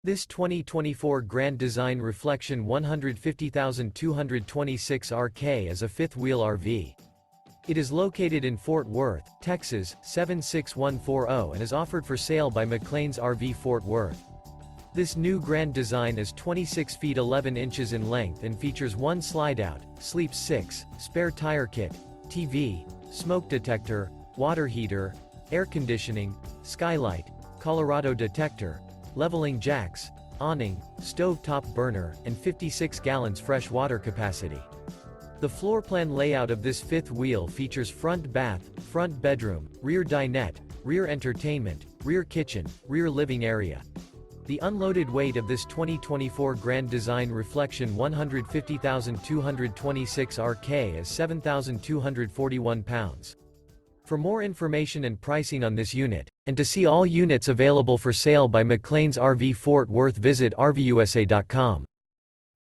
This 2024 Grand Design Reflection 150,226 RK is a fifth-wheel RV. It is located in Fort Worth, Texas, 76140 and is offered for sale by McClain's RV Fort Worth. This new Grand Design is 26 feet 11 inches in length and features one slide-out, sleeps 6, spare tire kit, TV, smoke detector, water heater, air conditioning, skylight, Colorado detector, leveling jacks, awning, stove-top burner, and 56 gallons fresh water capacity. The floor plan layout of this fifth wheel features front bath, front bedroom, rear dinette, rear entertainment, rear kitchen, rear living area. The unloaded weight of this 2024 Grand Design Reflection 150,226 RK is 7,241 pounds. For more information and pricing on this unit, and to see all units available for sale by McClain's RV Fort Worth, visit RVUSA.com.